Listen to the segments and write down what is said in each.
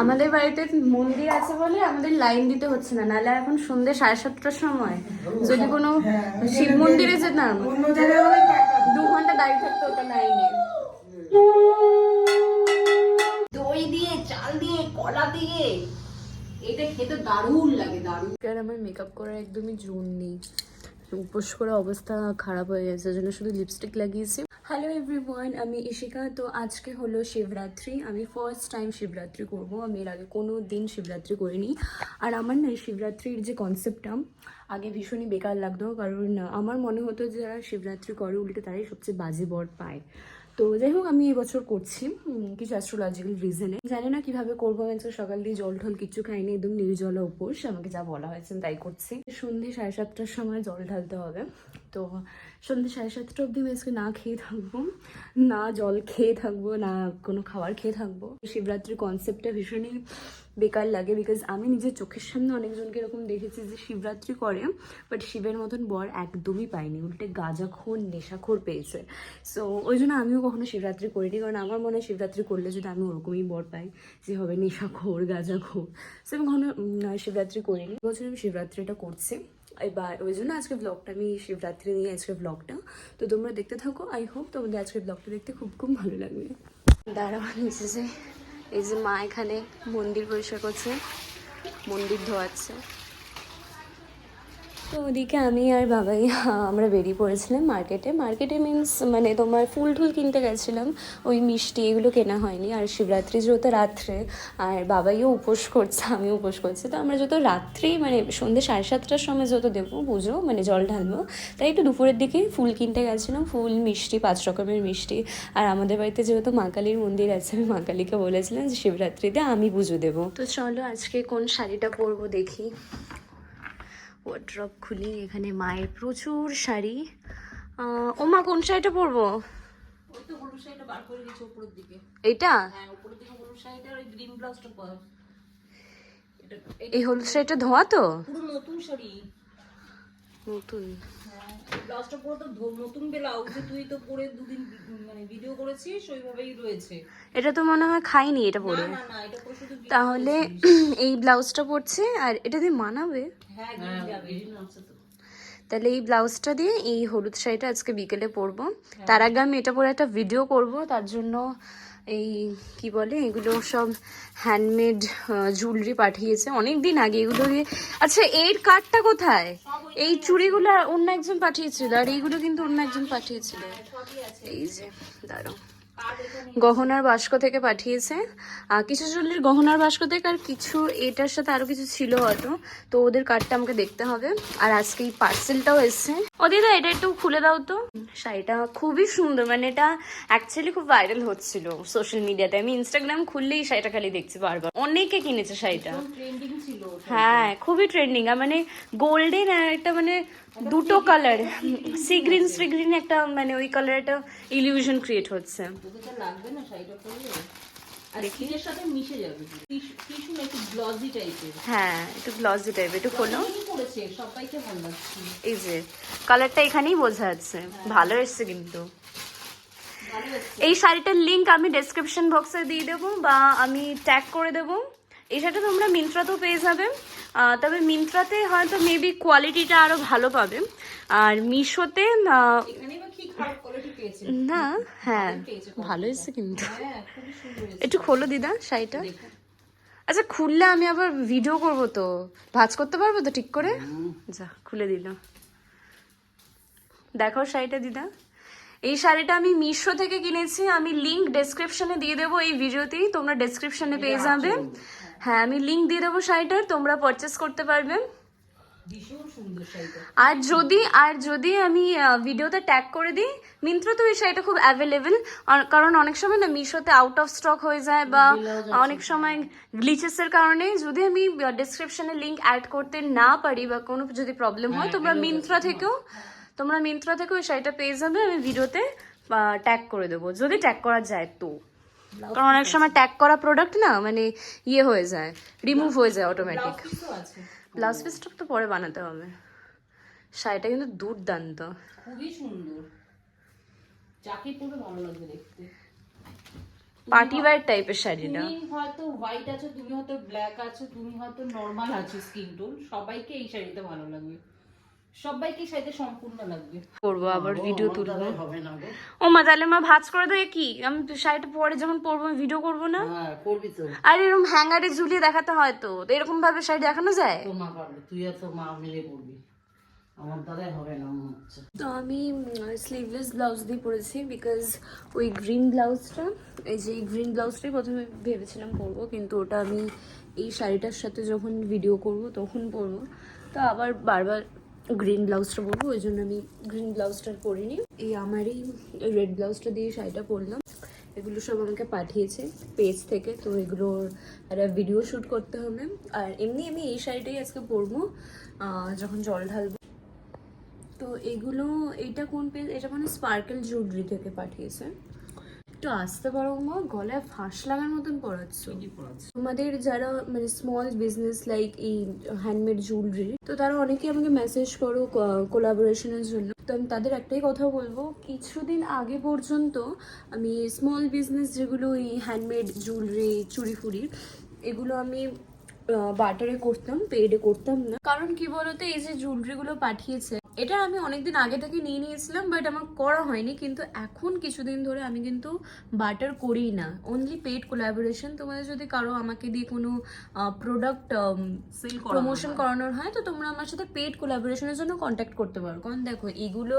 আমাদের বাড়িতে মন্দির আছে বলে আমাদের লাইন দিতে হচ্ছে না, নাহলে এখন সন্ধ্যে 7:30টার সময় যদি কোনো শিব মন্দিরে যেতাম 2 ঘন্টা দাঁড়িয়ে থাকতো ওটা লাইনে। দই দিয়ে, চাল দিয়ে, কলা দিয়ে এটা খেতে দারুণ লাগে, দারুণ। আর আমার মেকআপ করার একদমই জোর নেই, উপোস করে অবস্থা খারাপ হয়ে গেছে, জন্য শুধু লিপস্টিক লাগিয়েছি। হ্যালো এভরিওয়ান, আমি ইশিকা। তো আজকে হলো শিবরাত্রি, আমি ফার্স্ট টাইম শিবরাত্রি করব। আমি এর আগে কোনো দিন শিবরাত্রি করিনি। আর আমার না শিবরাত্রির যে কনসেপ্টটা আগে ভীষণই বেকার লাগতো, কারণ আমার মনে হতো যে যারা শিবরাত্রি করে উল্টে তারাই সবচেয়ে বাজে বর পায়। তো যাই হোক, আমি এবছর করছি কিছু অ্যাস্ট্রোলজিক্যাল রিজনে। জানি না কিভাবে করবো, আমি সকাল দিয়ে জল ঢল কিচ্ছু খাইনি, একদম নির্জলা উপোস। আমাকে যা বলা হয়েছে আমি তাই করছি। সন্ধ্যে 7:30টার সময় জল ঢালতে হবে, তো সন্ধ্যে 7:30টা অবধি আমি আজকে না খেয়ে থাকবো, না জল খেয়ে থাকবো, না কোনো খাবার খেয়ে থাকবো। শিবরাত্রির কনসেপ্টটা ভীষণই বেকার লাগে, বিকজ আমি নিজের চোখের সামনে অনেকজনকে এরকম দেখেছি যে শিবরাত্রি করে বাট শিবের মতন বর একদমই পায়নি, উল্টে গাঁজাখোর নেশাখোর পেয়েছে। সো ওই জন্য আমিও কখনো শিবরাত্রি করিনি, কারণ আমার মনে হয় শিবরাত্রি করলে যদি আমি ওরকমই বর পাই যে হবে নেশাখোর গাঁজাখোর, সো আমি কখনো শিবরাত্রি করিনি। বছর আমি শিবরাত্রিটা করছি এবার, ওই জন্য আজকে ব্লগটা আমি শিবরাত্রি নিয়ে আজকে ব্লগটা, তো তোমরা দেখতে থাকো। আই হোপ তোমাদের আজকে ব্লগটা দেখতে খুব খুব ভালো লাগবে। দাঁড়াও নিচে যে, এই যে মা এখানে মন্দির পরিষ্কার করছে, মন্দির ধোয়াচ্ছে। তো ওদিকে আমি আর বাবাই আমরা বেরিয়ে পড়েছিলাম মার্কেটে মিনস মানে তোমার ফুল টুল কিনতে গেছিলাম, ওই মিষ্টি এগুলো কেনা হয়নি। আর শিবরাত্রি যেহেতু রাত্রে, আর বাবাইও উপোস করছে, আমিও উপোস করছি, তো আমরা যত রাত্রি মানে সন্ধ্যে 7:30টার সময় যত দেবো পুজো মানে জল ঢালবো, তাই একটু দুপুরের দিকে ফুল কিনতে গেছিলাম, ফুল মিষ্টি 5 রকমের মিষ্টি। আর আমাদের বাড়িতে যেহেতু মা কালীর মন্দির আছে, আমি মা কালীকে বলেছিলাম যে শিবরাত্রিতে আমি পুজো দেবো। তো চলো আজকে কোন শাড়িটা পরবো দেখি। ওয়ার্ড্রপ খুলি, এখানে মায়ের প্রচুর শাড়ি। ও মা, কোন শাড়িটা পরবো? এইটা এই হলুদ শাড়িটা ধোয়া তো নতুন শাড়ি, নতুন ব্লাউজটা পুরো তো নতুন ব্লাউজ, তুই তো পরে দুদিন মানে ভিডিও করেছিস ওইভাবেই রয়েছে। এটা তো মনে হয় খাইনি এটা পরে, না না এটা পুরো শুধু তাহলে এই ব্লাউজটা পরছে। আর এটা দিয়ে মানাবে? হ্যাঁ যাবে, তাহলে এই ব্লাউজটা দিয়ে এই হলুদ শাড়িটা আজকে বিকেলে পরবো। তার আগে আমি এটা পরে একটা ভিডিও করব, তার জন্য এই কি বলে এগুলো সব হ্যান্ডমেড জুয়েলারি পাঠিয়েছে অনেক দিন আগে, এগুলো দিয়ে। আচ্ছা এর কার্ডটা কোথায়? এই চুড়িগুলো অন্য একজন পাঠিয়েছিল, আর এইগুলো কিন্তু অন্য একজন পাঠিয়েছিল। এই যে দাঁড়াও, গহনার বাস্ক থেকে পাঠিয়েছে, কিছু চুল্লির গহনার বাস্ক থেকে, আর কিছু এটার সাথে আরো কিছু ছিল হয়তো, তো ওদের কার্ডটা আমাকে দেখতে হবে। আর আজকে এই পার্সেলটাও এসছে। ও দিদা এটা একটু খুলে দাও তো। শাড়িটা খুবই সুন্দর, মানে এটা অ্যাকচুয়ালি খুব ভাইরাল হচ্ছিল সোশ্যাল মিডিয়াতে, আমি ইনস্টাগ্রাম খুললেই শাড়িটা খালি দেখছি বারবার, অনেকে কিনেছে শাড়িটা। হ্যাঁ খুবই ট্রেন্ডিং, আর মানে গোল্ডেন আর একটা মানে দুটো কালার, সি গ্রিন একটা মানে ওই কালার একটা ইলিউশন ক্রিয়েট হচ্ছে। লাগবে না শাড়িটা পরলে, আর স্কিনের সাথে মিশে যাবে, টিস্যু না একটু গ্লসি টাইপের। হ্যাঁ একটু গ্লসি টাইপের, একটু খোলো। পরেছে সবাইকে ভালো লাগছে, এই যে কালারটা এখানেই বোঝা যাচ্ছে, ভালো এসেছে কিন্তু। এই শাড়িটার লিংক আমি ডেসক্রিপশন বক্সে দিয়ে দেবো বা আমি ট্যাগ করে দেবো। এই শাড়িটা তোমরা মিন্ত্রাতেও পেয়ে যাবে, তবে মিন্ত্রাতে হয়তো মেবি কোয়ালিটিটা আরো ভালো পাবে, আর মিশোতে না। হ্যাঁ ভালো এসেছে কিন্তু, একটু খোলো দিদা শাড়িটা। আচ্ছা খুললে আমি আবার ভিডিও করবো তো, ভাঁজ করতে পারবো তো ঠিক করে? যা খুলে দিল, দেখো শাড়িটা দিদা। এই শাড়িটা আমি মিশো থেকে কিনেছি, আমি লিংক ডেসক্রিপশনে দিয়ে দেবো, এই ভিডিওতেই তোমরা ডেসক্রিপশনে পেয়ে যাবে। হ্যাঁ আমি লিংক দিয়ে দেবো শাড়িটার, তোমরা পারচেস করতে পারবে। আর যদি আমি ভিডিওতে ট্যাগ করে দিই, মিন্ত্রা তো এই শাড়িটা খুব অ্যাভেলেবেল, কারণ অনেক সময় না মিশোতে আউট অফ স্টক হয়ে যায়, বা অনেক সময় গ্লিচেসের কারণে যদি আমি ডেসক্রিপশনে লিংক অ্যাড করতে না পারি বা কোনো যদি প্রবলেম হয়, তোমরা মিন্ত্রা থেকেও ওই শাড়িটা পেয়ে যাবে, আমি ভিডিওতে ট্যাগ করে দেবো, যদি ট্যাগ করা যায় তো। কারণ অনেক সময় ট্যাগ করা প্রোডাক্ট না মানে ইয়ে হয়ে যায়, রিমুভ হয়ে যায় অটোমেটিক। ব্লাউজ পিসটা তো পরে বানাতে হবে। শাড়িটা কিন্তু দুর্দান্ত, খুবই সুন্দর, যাকে পরে ভালো লাগবে দেখতে। পার্টি ওয়্যার টাইপের শাড়িটা। তুমি হয়তো হোয়াইট আছো, তুমি হয়তো ব্ল্যাক আছো, তুমি হয়তো নরমাল আছো স্কিন টোন, সবাইকে এই শাড়িতে ভালো লাগবে, সবাইকে শাড়িতে সম্পূর্ণ লাগবে। পরবো আবার ভিডিও তুলবো। ও মা, তাহলে মা ভাঁজ করে দেয় কি? আমি শাড়িটা পরে যখন পরবো ভিডিও করবো না? হ্যাঁ করবি তো। আর এরকম হ্যাঙ্গারে ঝুলিয়ে দেখাতে হয় তো, এরকম ভাবে শাড়ি দেখানো যায়? তো মা পারবে, তুই আর তো মা মিলে পড়বি, আমার দ্বারাই হবে না মনে হচ্ছে। তো আমি স্লিভলেস ব্লাউজ দিয়ে পরেছি, বিকজ ওই গ্রিন ব্লাউজটা, এই যে গ্রিন ব্লাউজটাই প্রথমে ভেবেছিলাম পরবো, কিন্তু ওটা আমি এই শাড়িটার সাথে যখন ভিডিও করব তখন পরবো, তো আবার বারবার গ্রিন ব্লাউজটা পরবো, ওই জন্য আমি গ্রিন ব্লাউজটা পরিনি। এই আমার এই রেড ব্লাউজটা দিয়ে শাড়িটা পরলাম। এগুলো সব আমাকে পাঠিয়েছে পেজ থেকে, তো এগুলোর একটা ভিডিও শ্যুট করতে হবে। আর এমনি আমি এই শাড়িটাই আজকে পরবো যখন জল ঢালবো। তো এগুলো, এইটা কোন পেজ? এটা মানে স্পার্কেল জুয়েলারি থেকে পাঠিয়েছে। একটু আসতে পারো মা, গলায় ফাঁস লাগার মতন পড়াচ্ছ। আমাদের যারা মানে স্মল বিজনেস লাইক এই হ্যান্ডমেড জুয়েলারি, তো তারা অনেকেই আমাকে মেসেজ করো কোলাবোরেশনের জন্য। তো আমি তাদের একটাই কথা বলবো, কিছুদিন আগে পর্যন্ত আমি স্মল বিজনেস যেগুলো এই হ্যান্ডমেড জুয়েলারি, চুড়ি ফুড়ি, এগুলো আমি বাটারে করতাম, পেডে করতাম না। কারণ কি বলতো, এই যে জুয়েলারিগুলো পাঠিয়েছে, এটা আমি অনেকদিন আগে থেকে নিয়ে নিয়েছিলাম, বাট আমার করা হয়নি। কিন্তু এখন কিছুদিন ধরে আমি কিন্তু বাটার করি না, অনলি পেড কোলাবোরেশন। তোমাদের যদি কারো আমাকে দিয়ে কোনো প্রোডাক্ট প্রমোশন করানোর হয়, তো তোমরা আমার সাথে পেড কোলাবোরেশনের জন্য কন্ট্যাক্ট করতে পারো। কারণ দেখো, এগুলো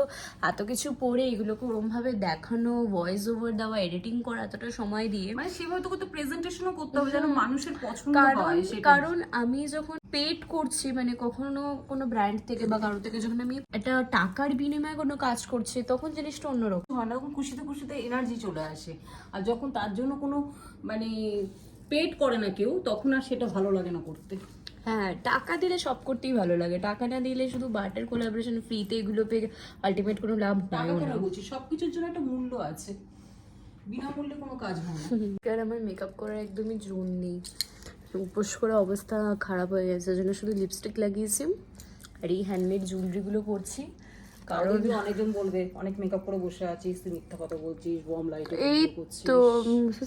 এত কিছু পড়ে এগুলোকে ওরমভাবে দেখানো, ভয়েস ওভার দেওয়া, এডিটিং করা, এতটা সময় দিয়ে, মানে সেভাবে তো কত প্রেজেন্টেশনও করতে হবে যেন মানুষের পছন্দ হয়। কারণ আমি যখন পেড করছি, মানে কখনো কোনো ব্র্যান্ড থেকে বা কারো থেকে যখন আমি একটা টাকার বিনিময়ে কোনো কাজ করছি, তখন জিনিসটা অন্যরকম হয় না, তখন খুশিতে খুশিতে এনার্জি চলে আসে। আর যখন তার জন্য কোনো মানে পেড করে না কেউ, তখন আর সেটা ভালো লাগে না করতে। হ্যাঁ, টাকা দিলে সব করতেই ভালো লাগে, টাকা না দিলে শুধু বাটার কোলাবোরেশন ফ্রিতে এগুলো পেয়ে আলটিমেট কোনো লাভ টাকা কেন বলছি, সবকিছুর জন্য একটা মূল্য আছে, বিনামূল্যে কোনো কাজ হয় না। আর আমার মেকআপ করার একদমই জোর নেই, উপোস করে অবস্থা খারাপ হয়ে গেছে, ওই জন্য শুধু লিপস্টিক লাগিয়েছি আর এই হ্যান্ডমেড জুয়েলারিগুলো পরছি। কারণ অনেকজন বলবে অনেক মেকআপ করে বসে আছিস, তুই মিথ্যা কথা বলছিস, বম লাইট এই তো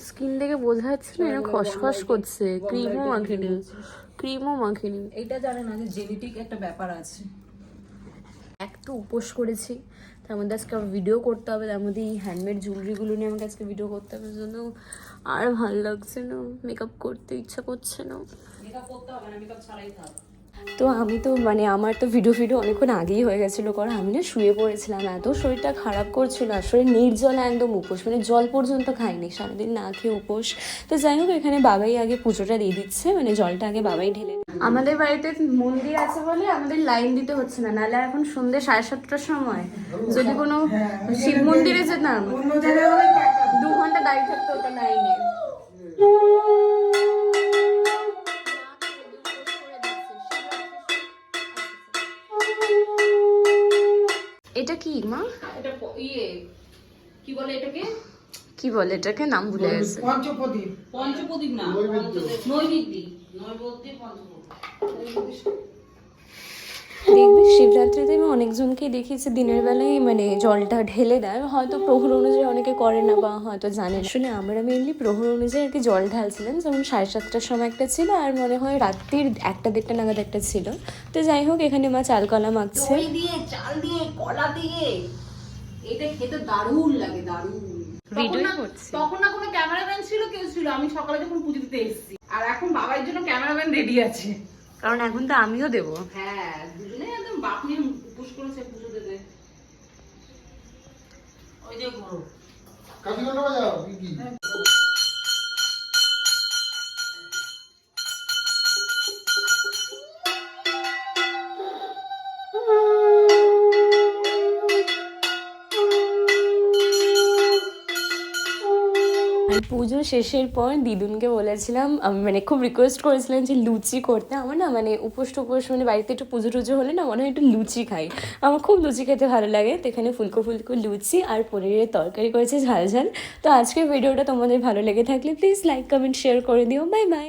স্কিন দেখে বোঝা যাচ্ছে না, এরা খসখস করছে, ক্রিমও মাখিনি। এইটা জানে না যে জেনেটিক একটা ব্যাপার আছে। এক তো উপোস করেছি, তার মধ্যে আজকে ভিডিও করতে হবে, তার মধ্যে এই হ্যান্ডমেড জুয়েলারিগুলো নিয়ে আমাকে আজকে ভিডিও করতে হবে, জন্য আর ভালো লাগছে না, মেকআপ করতে ইচ্ছা করছে না। মেকআপ করতে হবে না, মেকআপ ছাড়াই থাক। তো আমি তো মানে আমার তো ভিডিও অনেকক্ষণ আগেই হয়ে গেছিলো, কারণ আমি না শুয়ে পড়েছিলাম, এত শরীরটা খারাপ করছিল, আসলে নির্জলা একদম উপোস, মানে জল পর্যন্ত খাইনি, সারাদিন না খেয়ে উপোস। তো যাই হোক, এখানে বাবাই আগে পুজোটা দিয়ে দিচ্ছে, মানে জলটা আগে বাবাই ঢেলে। আমাদের বাড়িতে মন্দির আছে বলে আমাদের লাইন দিতে হচ্ছে না, নাহলে এখন সন্ধ্যে 7:30টার সময় যদি কোনো শিব মন্দিরে যেতাম, 2 ঘন্টা দাঁড়িয়ে থাকতো ওটা লাইনে। এটা কি মা? এটা কি বলে এটাকে? কি বলে এটাকে? নাম ভুলে গেছে। পঞ্চপ্রদীপ। পঞ্চপ্রদীপ না, নৈবেদ্যি। নৈবেদ্যি পঞ্চপ্রদীপ। দেখবি শিবরাত্রিতে আমি অনেকজনকেই দেখিয়েছি দিনের বেলায় মানে জলটা ঢেলে দেয়, হয়তো প্রহর অনুযায়ী অনেকে করে না বা হয়তো জানে। আসলে আমরা মেনলি প্রহর অনুযায়ী আর কি জল ঢালছিলাম, যেমন 7:30টার সময় একটা ছিল, আর মনে হয় রাত্রির 1-1:30 নাগাদ একটা ছিল। তো যাই হোক, এখানে মা চাল কলা মাখছে, দই দিয়ে, চাল দিয়ে, কলা দিয়ে, এটা খেতে দারুণ লাগে, দারুণ। তখন না কোনো ক্যামেরাম্যান ছিল, কেউ ছিল, আমি সকালে যখন পুজো দিতে এসেছি, আর এখন বাবার জন্য ক্যামেরাম্যান রেডি আছে, কারণ এখন তো আমিও দেবো। হ্যাঁ, দুজনে একদম বাপ নিয়ে উপোস করেছে পুজো দেবে। ওই যে ঘর কাকিমাটা বাজাও কি পুজো শেষের পর দিদুনকে বলেছিলাম, আমি মানে খুব রিকোয়েস্ট করেছিলাম যে লুচি করতে। আমার না মানে উপোস টুপোস মানে বাড়িতে একটু পুজো টুজো হলে না মনে হয় একটু লুচি খাই, আমার খুব লুচি খেতে ভালো লাগে। তো এখানে ফুলকো ফুলকো লুচি আর পনিরের তরকারি করেছে ঝাল ঝাল। তো আজকের ভিডিওটা তোমাদের ভালো লেগে থাকলে প্লিজ লাইক কমেন্ট শেয়ার করে দিও। Bye bye.